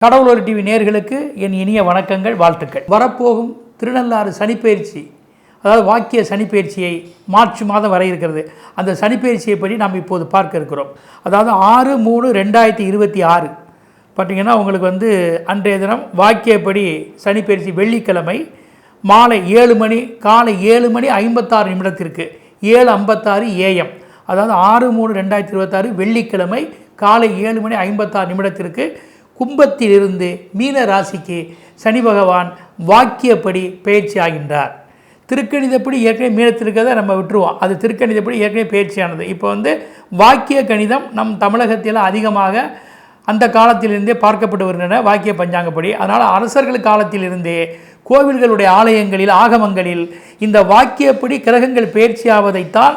கடவுளோர் TV நேயர்களுக்கு என் இனிய வணக்கங்கள், வாழ்த்துக்கள். வரப்போகும் திருநள்ளாறு சனிப்பெயர்ச்சி, அதாவது வாக்கிய சனிப்பெயர்ச்சியை மார்ச் மாதம் வர இருக்கிறது. அந்த சனிப்பெயர்ச்சியை பற்றி நாம் இப்போது பார்க்க இருக்கிறோம். அதாவது 6/3/2026 பார்த்திங்கன்னா உங்களுக்கு அன்றைய தினம் வாக்கியப்படி சனிப்பெயர்ச்சி வெள்ளிக்கிழமை மாலை 7 மணி, காலை 7:56 7:56 AM. அதாவது 6/3/2026 வெள்ளிக்கிழமை காலை 7:56 கும்பத்திலிருந்து மீன ராசிக்கு சனி பகவான் வாக்கியப்படி பயிற்சி ஆகின்றார். திருக்கணிதப்படி ஏற்கனவே மீனத்திற்கதை நம்ம விட்டுருவோம். அது திருக்கணிதப்படி ஏற்கனவே பயிற்சியானது. இப்போ வாக்கிய கணிதம் நம் தமிழகத்தில் அதிகமாக அந்த காலத்திலிருந்தே பார்க்கப்பட்டு வருகின்றன, வாக்கிய பஞ்சாங்கப்படி. அதனால் அரசர்கள் காலத்திலிருந்தே கோவில்களுடைய ஆலயங்களில், ஆகமங்களில் இந்த வாக்கியப்படி கிரகங்கள் பயிற்சியாவதைத்தான்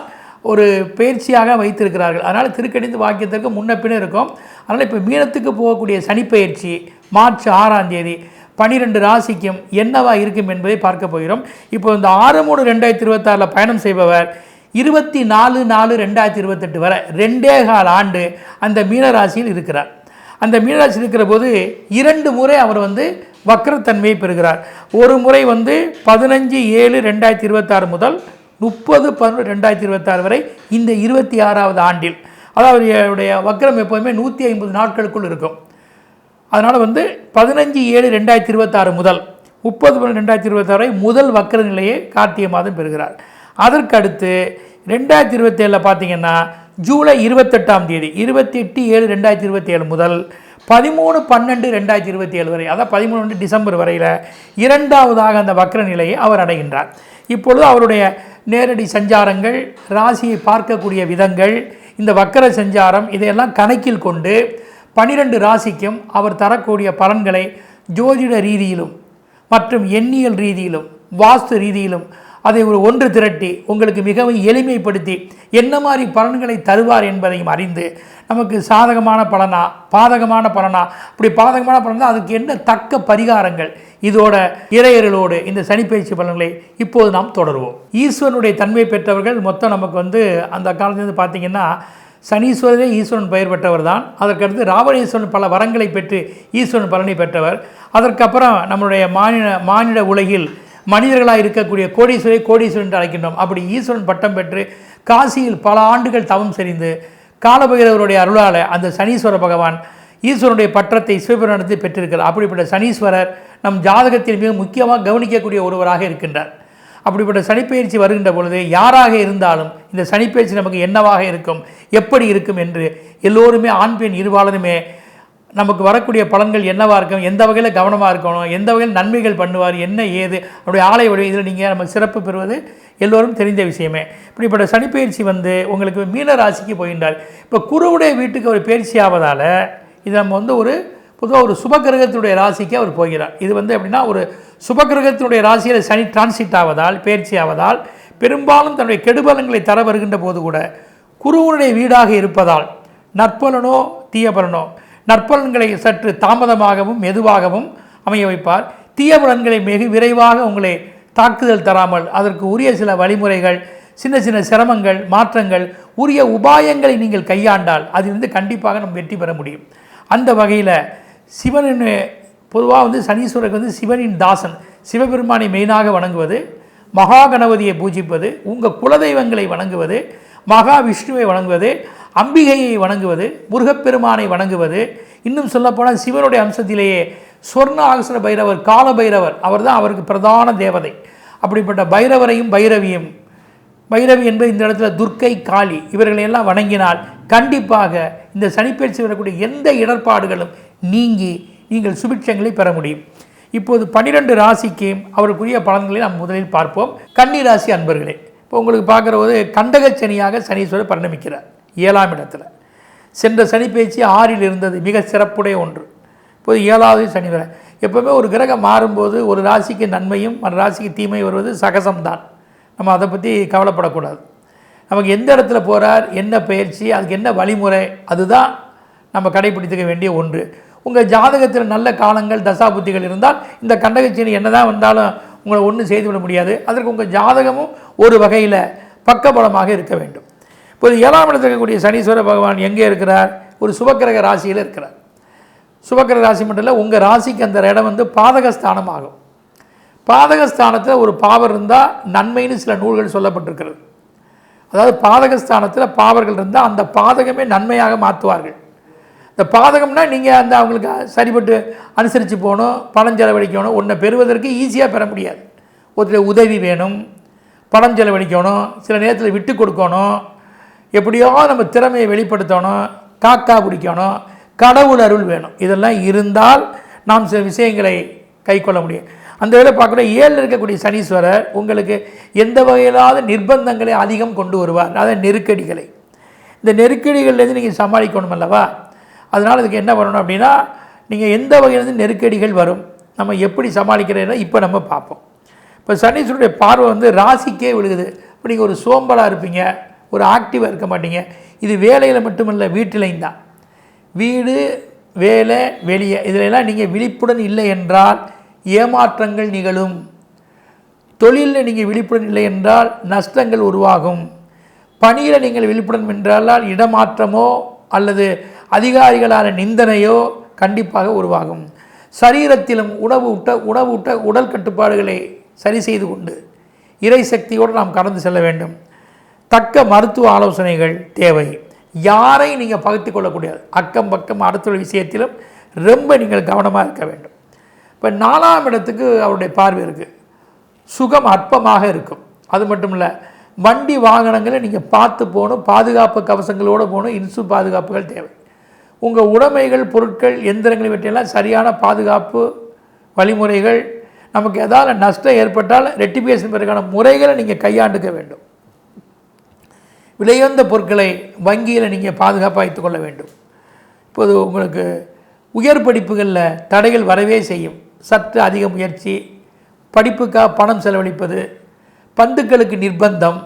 ஒரு பயிற்சியாக வைத்திருக்கிறார்கள். அதனால் திருக்கணித வாக்கியத்திற்கு முன்ன பின்ன இருக்கும். அதனால் இப்போ மீனத்துக்கு போகக்கூடிய சனிப்பெயர்ச்சி மார்ச் 6ஆம் தேதி 12 ராசிக்கும் என்னவா இருக்கும் என்பதை பார்க்க போகிறோம். இப்போ இந்த 6/3/2026 பயணம் செய்பவர் 24/4/2028 வரை 2.25 ஆண்டு அந்த மீனராசியில் இருக்கிறார். அந்த மீனராசி இருக்கிற போது 2 முறை அவர் வக்ரத்தன்மையை பெறுகிறார். ஒரு முறை 15/7/2026 முதல் 30/11/2026 வரை இந்த 26ஆவது ஆண்டில். அதாவது அவருடைய வக்ரம் எப்போதுமே 150 நாட்களுக்குள் இருக்கும். அதனால் 15/7/2026 முதல் 30/11/2026 வரை முதல் வக்ர நிலையை கார்த்திகை மாதம் பெறுகிறார். அதற்கு அடுத்து 2027 பார்த்தீங்கன்னா ஜூலை 28ஆம் தேதி 28/7/2027 முதல் 13/12/2027 வரை, அதாவது 13 டிசம்பர் வரையில் 2ஆவதாக அந்த வக்ர நிலையை அவர் அடைகின்றார். இப்பொழுது அவருடைய நேரடி சஞ்சாரங்கள், ராசியை பார்க்கக்கூடிய விதங்கள், இந்த வக்கர சஞ்சாரம் இதையெல்லாம் கணக்கில் கொண்டு 12 ராசிக்கும் அவர் தரக்கூடிய பலன்களை ஜோதிட ரீதியிலும் மற்றும் எண்ணியல் ரீதியிலும் வாஸ்து ரீதியிலும் அதை ஒன்று திரட்டி உங்களுக்கு மிகவும் எளிமைப்படுத்தி என்ன மாதிரி பலன்களை தருவார் என்பதையும் அறிந்து நமக்கு சாதகமான பலனா பாதகமான பலனா, அப்படி பாதகமான பலன் தான் அதுக்கு என்ன தக்க பரிகாரங்கள், இதோட இறையர்களோடு இந்த சனிப்பெயர்ச்சி பலன்களை இப்போது நாம் தொடருவோம். ஈஸ்வரனுடைய தன்மை பெற்றவர்கள் மொத்தம் நமக்கு அந்த காலத்திலிருந்து பார்த்திங்கன்னா சனீஸ்வரரே ஈஸ்வரன் பெயர் பெற்றவர் தான். அதற்கடுத்து ராவணேஸ்வரன் பல வரங்களை பெற்று ஈஸ்வரன் பலனை பெற்றவர். அதற்கப்புறம் நம்மளுடைய மானிட உலகில் மனிதர்களாக இருக்கக்கூடிய கோடீஸ்வரன் என்று அழைக்கின்றோம். அப்படி ஈஸ்வரன் பட்டம் பெற்று காசியில் பல ஆண்டுகள் தவம் செறிந்து காலபைரவருடைய அருளால் அந்த சனீஸ்வர பகவான் ஈஸ்வரனுடைய பட்டத்தை சிவபெருமானத்தை பெற்றிருக்கிறார். அப்படிப்பட்ட சனீஸ்வரர் நம் ஜாதகத்தில் மிக முக்கியமாக கவனிக்கக்கூடிய ஒருவராக இருக்கின்றார். அப்படிப்பட்ட சனிப்பெயர்ச்சி வருகின்ற பொழுது யாராக இருந்தாலும் இந்த சனிப்பெயர்ச்சி நமக்கு என்னவாக இருக்கும், எப்படி இருக்கும் என்று எல்லோருமே ஆண் பெண் இருபாலருமே நமக்கு வரக்கூடிய பலன்கள் என்னவாக இருக்கும், எந்த வகையில் கவனமாக இருக்கணும், எந்த வகையில் நன்மைகள் பண்ணுவார், என்ன ஏது அப்படி ஆலய வழி இதில் நீங்கள் நம்ம சிறப்பு பெறுவது எல்லோரும் தெரிந்த விஷயமே. இப்படிப்பட்ட சனிப்பெயர்ச்சி உங்களுக்கு மீன ராசிக்கு போகின்றார். இப்போ குருவுடைய வீட்டுக்கு அவர் பயிற்சி ஆவதால் இது நம்ம ஒரு பொதுவாக ஒரு சுபகிரகத்தினுடைய ராசிக்கு அவர் போகிறார். இது எப்படின்னா ஒரு சுபகிரகத்தினுடைய ராசியில் சனி டிரான்சிட் ஆவதால், பயிற்சி ஆவதால் பெரும்பாலும் தன்னுடைய கெடுபலன்களை தர வருகின்ற போது கூட குருவுடைய வீடாக இருப்பதால் நற்பலனோ தீய பலனோ, நற்பலன்களை சற்று தாமதமாகவும் மெதுவாகவும் அமைய வைப்பார். தீய பலன்களை மிக விரைவாக உங்களை தாக்குதல் தராமல் அதற்கு உரிய சில வழிமுறைகள், சின்ன சின்ன சிரமங்கள், மாற்றங்கள், உரிய உபாயங்களை நீங்கள் கையாண்டால் அதிலிருந்து கண்டிப்பாக நம்ம வெற்றி பெற முடியும். அந்த வகையில் சிவனின் பொதுவாக சனீஸ்வரருக்கு சிவனின் தாசன், சிவபெருமானை மெயினாக வணங்குவது, மகா கணபதியை பூஜிப்பது, உங்கள் குலதெய்வங்களை வணங்குவது, மகா விஷ்ணுவை வணங்குவது, அம்பிகையை வணங்குவது, முருகப்பெருமானை வணங்குவது, இன்னும் சொல்லப்போனால் சிவனுடைய அம்சத்திலேயே சொர்ண ஆகசன பைரவர், கால பைரவர், அவர் தான் அவருக்கு பிரதான தேவதை. அப்படிப்பட்ட பைரவரையும் பைரவியும், பைரவி என்பது இந்த இடத்துல துர்க்கை, காளி, இவர்களையெல்லாம் வணங்கினால் கண்டிப்பாக இந்த சனிப்பெயர்ச்சி வரக்கூடிய எந்த இடர்பாடுகளும் நீங்கி நீங்கள் சுபிட்சங்களை பெற முடியும். இப்போது 12 ராசிக்கு அவருக்குரிய பலன்களை நாம் முதலில் பார்ப்போம். கன்னி ராசி அன்பர்களே, இப்போ உங்களுக்கு பார்க்குற போது கண்டகச்சனியாக சனீஸ்வரர் பரிணமிக்கிறார் 7ஆம் இடத்துல. சென்ற சனிப்பெயர்ச்சி 6இல் இருந்தது, மிக சிறப்புடைய ஒன்று. இப்போது 7ஆவது சனி வரை. எப்போவுமே ஒரு கிரகம் மாறும்போது ஒரு ராசிக்கு நன்மையும் மற்ற ராசிக்கு தீமை வருவது சகசம்தான். நம்ம அதை பற்றி கவலைப்படக்கூடாது. நமக்கு எந்த இடத்துல போகிறார், என்ன பயிற்சி, அதுக்கு என்ன வழிமுறை, அதுதான் நம்ம கடைபிடித்துக்க வேண்டிய ஒன்று. உங்கள் ஜாதகத்தில் நல்ல காலங்கள் தசாபுத்திகள் இருந்தால் இந்த கண்டகச்சனி என்ன தான் வந்தாலும் உங்களை ஒன்றும் செய்துவிட முடியாது. அதற்கு உங்கள் ஜாதகமும் ஒரு வகையில் பக்கபலமாக இருக்க வேண்டும். இப்போது 7ஆம் இடத்தில் இருக்கக்கூடிய சனீஸ்வர பகவான் எங்கே இருக்கிறார்? ஒரு சுபக்கிரக ராசியில் இருக்கிறார். சுபக்கிர ராசி மட்டும் இல்லை, உங்கள் ராசிக்கு அந்த இடம் வந்து பாதகஸ்தானம் ஆகும். பாதகஸ்தானத்தில் ஒரு பாவர் இருந்தால் நன்மைன்னு சில நூல்கள் சொல்லப்பட்டிருக்கிறது. அதாவது பாதகஸ்தானத்தில் பாவர்கள் இருந்தால் அந்த பாதகமே நன்மையாக மாற்றுவார்கள். இந்த பாதகம்னா நீங்கள் அந்த அவங்களுக்கு சரிபட்டு அனுசரித்து போகணும், பணம் செலவழிக்கணும். ஒன்றை பெறுவதற்கு ஈஸியாக பெற முடியாது. ஒருத்தர் உதவி வேணும், பணம் செலவழிக்கணும், சில நேரத்தில் விட்டு கொடுக்கணும், எப்படியோ நம்ம திறமையை வெளிப்படுத்தணும், காக்கா பிடிக்கணும், கடவுள் அருள் வேணும். இதெல்லாம் இருந்தால் நாம் சில விஷயங்களை கை கொள்ள முடியும். அந்த வேலை பார்க்கக்கூடிய 7 இருக்கக்கூடிய சனீஸ்வரர் உங்களுக்கு எந்த வகையிலாவது நிர்பந்தங்களை அதிகம் கொண்டு வருவார். அதாவது நெருக்கடிகளை. இந்த நெருக்கடிகள்லேருந்து நீங்கள் சமாளிக்கணும் அல்லவா? அதனால் இதுக்கு என்ன பண்ணணும் அப்படின்னா, நீங்கள் எந்த வகையிலேருந்து நெருக்கடிகள் வரும், நம்ம எப்படி சமாளிக்கிறேன்னா இப்போ நம்ம பார்ப்போம். இப்போ சனீஸ்வருடைய பார்வை வந்து ராசிக்கே விழுகுது. இப்போ நீங்கள் ஒரு சோம்பலாக இருப்பீங்க, ஒரு ஆக்டிவாக இருக்க மாட்டீங்க. இது வேலையில் மட்டுமல்ல, வீட்டிலையும் தான். வீடு, வேலை, வெளியே இதிலெல்லாம் நீங்கள் விழிப்புடன் இல்லை என்றால் ஏமாற்றங்கள் நிகழும். தொழிலில் நீங்கள் விழிப்புடன் இல்லை என்றால் நஷ்டங்கள் உருவாகும். பணியில் நீங்கள் விழிப்புடன் என்றால் இடமாற்றமோ அல்லது அதிகாரிகளான நிந்தனையோ கண்டிப்பாக உருவாகும். சரீரத்திலும் உணவு உடல் கட்டுப்பாடுகளை சரி செய்து கொண்டு இறை சக்தியோடு நாம் கடந்து செல்ல வேண்டும். தக்க மருத்துவ ஆலோசனைகள் தேவை. யாரை நீங்கள் பகிர்ந்து கொள்ளக்கூடாது. அக்கம் பக்கம் அடுத்த விஷயத்திலும் ரொம்ப நீங்கள் கவனமாக இருக்க வேண்டும். இப்போ 4ஆம் இடத்துக்கு அவருடைய பார்வை இருக்குது. சுகம் அற்பமாக இருக்கும். அது மட்டும் இல்லை, வண்டி வாகனங்களை நீங்கள் பார்த்து போகணும், பாதுகாப்பு கவசங்களோடு போகணும், இன்சு பாதுகாப்புகள் தேவை. உங்கள் உடைமைகள், பொருட்கள், எந்திரங்களை பற்றியெல்லாம் சரியான பாதுகாப்பு வழிமுறைகள். நமக்கு ஏதாவது நஷ்டம் ஏற்பட்டால் ரெட்டிபிகேஷன் பெறக்கான முறைகளை நீங்கள் கையாண்டுக்க வேண்டும். விலையுந்த பொருட்களை வங்கியில் நீங்கள் பாதுகாப்பாக வைத்து கொள்ள வேண்டும். இப்போது உங்களுக்கு உயர் படிப்புகளில் தடைகள் வரவே செய்யும். சற்று அதிக முயற்சி, படிப்புக்காக பணம் செலவழிப்பது, பந்துக்களுக்கு நிர்பந்தம்,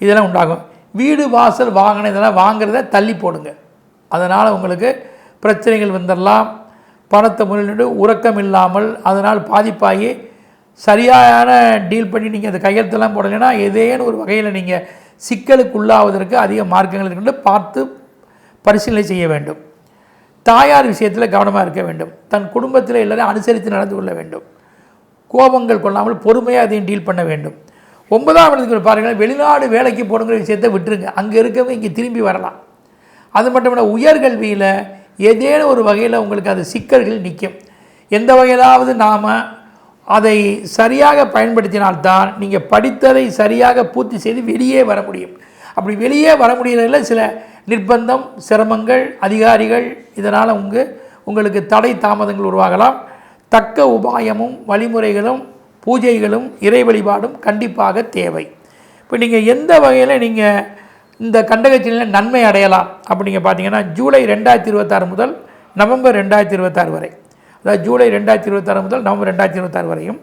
இதெல்லாம் உண்டாகும். வீடு, வாசல், வாகனம் இதெல்லாம் வாங்கிறத தள்ளி போடுங்க. அதனால் உங்களுக்கு பிரச்சனைகள் வந்துடலாம். பணத்தை முதலீடு உறக்கம் இல்லாமல் அதனால் பாதிப்பாகி சரியான டீல் பண்ணி நீங்கள் அந்த கையெழுத்தெல்லாம் போடலைன்னா ஏதேனும் ஒரு வகையில் நீங்கள் சிக்கலுக்கு உள்ளாவதற்கு அதிக மார்க்கங்கள் இருக்கின்ற பார்த்து பரிசீலனை செய்ய வேண்டும். தாயார் விஷயத்தில் கவனமாக இருக்க வேண்டும். தன் குடும்பத்தில் எல்லாரையும் அனுசரித்து நடந்து கொள்ள வேண்டும். கோபங்கள் கொள்ளாமல் பொறுமையாக அதையும் டீல் பண்ண வேண்டும். 9ஆம் இடத்துக்கு பாருங்கள், வெளிநாடு வேலைக்கு போடுங்கிற விஷயத்தை விட்டுருங்க. அங்கே இருக்கவங்க இங்கே திரும்பி வரலாம். அது மட்டும் இல்லை, உயர்கல்வியில் ஏதேனும் ஒரு வகையில் உங்களுக்கு அது சிக்கல்கள் நிற்கும். எந்த வகையிலாவது நாம் அதை சரியாக பயன்படுத்தினால்தான் நீங்கள் படித்ததை சரியாக பூர்த்தி செய்து வெளியே வர முடியும். அப்படி வெளியே வர முடியறதில் சில நிர்பந்தம், சிரமங்கள், அதிகாரிகள் இதனால் உங்களுக்கு தடை தாமதங்கள் உருவாகலாம். தக்க உபாயமும் வழிமுறைகளும் பூஜைகளும் இறை வழிபாடும் கண்டிப்பாக தேவை. இப்போ நீங்கள் எந்த வகையில் நீங்கள் இந்த கண்டகச்சனியில் நன்மை அடையலாம் அப்படிங்க பார்த்தீங்கன்னா, ஜூலை 2026 முதல் நவம்பர் 2026 வரை, அதாவது ஜூலை 2026 முதல் நவம்பர் 2026 வரையும்,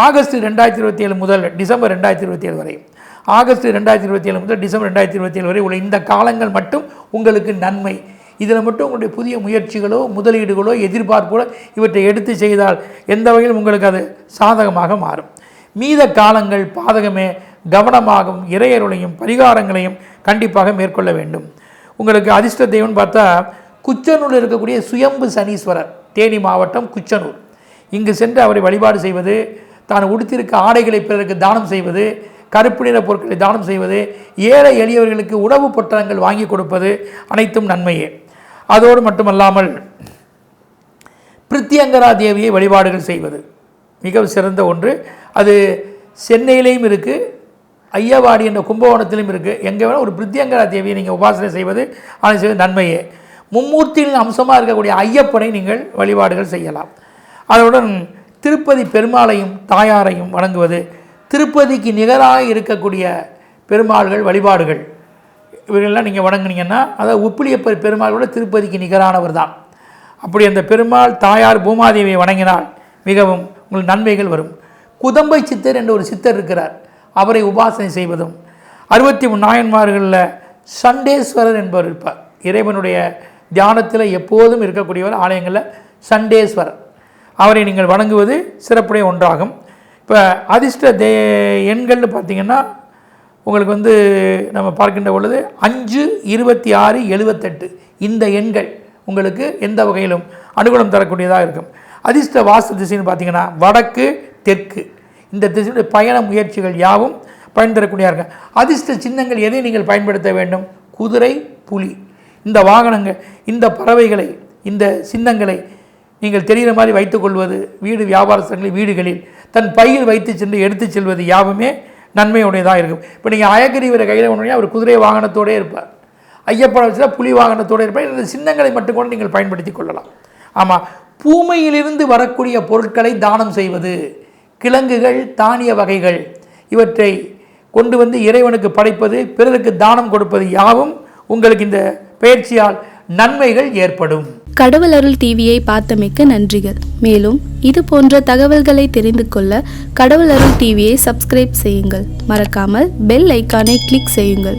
ஆகஸ்ட் 2027 முதல் டிசம்பர் 2027 வரையும், ஆகஸ்ட் 2027 முதல் டிசம்பர் 2027 வரை உள்ள இந்த காலங்கள் மட்டும் உங்களுக்கு நன்மை. இதில் மட்டும் உங்களுடைய புதிய முயற்சிகளோ முதலீடுகளோ எதிர்பார்ப்புகளோ இவற்றை எடுத்து செய்தால் எந்த வகையில் உங்களுக்கு அது சாதகமாக மாறும். மீத காலங்கள் பாதகமே. கவனமாகவும் இறையருளையும் பரிகாரங்களையும் கண்டிப்பாக மேற்கொள்ள வேண்டும். உங்களுக்கு அதிர்ஷ்ட தெய்வம்னு பார்த்தா குச்சனூரில் இருக்கக்கூடிய சுயம்பு சனீஸ்வரர், தேனி மாவட்டம் குச்சனூர். இங்கு சென்று அவரை வழிபாடு செய்வது, தான் உடுத்திருக்க ஆடைகளை பிறருக்கு தானம் செய்வது, கருப்பு நிற பொருட்களை தானம் செய்வது, ஏழை எளியவர்களுக்கு உணவுப் பொட்டலங்கள் வாங்கி கொடுப்பது அனைத்தும் நன்மையே. அதோடு மட்டுமல்லாமல் பிரித்தியங்கரா தேவியை வழிபாடுகள் செய்வது மிக சிறந்த ஒன்று. அது சென்னையிலையும் இருக்குது, ஐயவாடி என்ற கும்பகோணத்திலும் இருக்குது. எங்கே வேணால் ஒரு பிரித்தியங்கரா தேவியை நீங்கள் உபாசனை செய்வது செய்வது நன்மையே. மும்மூர்த்தியின் அம்சமாக இருக்கக்கூடிய ஐயப்பனை நீங்கள் வழிபாடுகள் செய்யலாம். அதனுடன் திருப்பதி பெருமாளையும் தாயாரையும் வணங்குவது, திருப்பதிக்கு நிகராக இருக்கக்கூடிய பெருமாள்கள் வழிபாடுகள் இவர்களெல்லாம் நீங்கள் வணங்குனீங்கன்னா, அதாவது உப்பிலியப்பர் பெருமாளோட திருப்பதிக்கு நிகரானவர் தான். அப்படி அந்த பெருமாள் தாயார் பூமாதேவியை வணங்கினால் மிகவும் உங்களுக்கு நன்மைகள் வரும். குதம்பை சித்தர் என்ற ஒரு சித்தர் இருக்கிறார், அவரை உபாசனை செய்வதும், 63 நாயன்மார்களில் சண்டேஸ்வரர் என்பவர் இருப்பார். இறைவனுடைய தியானத்தில் எப்போதும் இருக்கக்கூடியவர் ஆலயங்களில் சண்டேஸ்வரர், அவரை நீங்கள் வணங்குவது சிறப்புடைய ஒன்றாகும். இப்போ அதிர்ஷ்ட எண்கள்னு பார்த்திங்கன்னா உங்களுக்கு நம்ம பார்க்கின்ற பொழுது 5, 26, 78 இந்த எண்கள் உங்களுக்கு எந்த வகையிலும் அனுகூலம் தரக்கூடியதாக இருக்கும். அதிர்ஷ்ட வாஸ்து திசைன்னு பார்த்தீங்கன்னா வடக்கு தெற்கு இந்த திசையுடைய பயண முயற்சிகள் யாவும் பயன் தரக்கூடியதாக இருக்கும். அதிர்ஷ்ட சின்னங்கள் எதை நீங்கள் பயன்படுத்த வேண்டும்? குதிரை, புலி இந்த வாகனங்கள், இந்த பறவைகளை, இந்த சின்னங்களை நீங்கள் தெரிகிற மாதிரி வைத்துக்கொள்வது வீடு வியாபார ஸ்தலங்களில் வீடுகளில் தன் பையில் வைத்து சென்று எடுத்து செல்வது யாவுமே நன்மையுடையதாக இருக்கும். இப்போ நீங்கள் அயகிரிவரை கையில் ஒன்று அவர் குதிரை வாகனத்தோடே இருப்பார், ஐயப்பனை வச்சுன்னா புலி வாகனத்தோடு இருப்பார். இந்த சின்னங்களை மட்டும் கூட நீங்கள் பயன்படுத்தி கொள்ளலாம். ஆமாம், பூமியிலிருந்து வரக்கூடிய பொருட்களை தானம் செய்வது, கிழங்குகள், தானிய வகைகள் இவற்றை கொண்டு வந்து இறைவனுக்கு படைப்பது, பிறருக்கு தானம் கொடுப்பது யாவும் உங்களுக்கு இந்த பயிற்சியால் நன்மைகள் ஏற்படும். கடவுள் அருள் டிவியை பார்த்தமைக்கு நன்றிகள். மேலும் இது போன்ற தகவல்களை தெரிந்து கொள்ள கடவுள் அருள் டிவியை சப்ஸ்கிரைப் செய்யுங்கள். மறக்காமல் பெல் ஐக்கானை கிளிக் செய்யுங்கள்.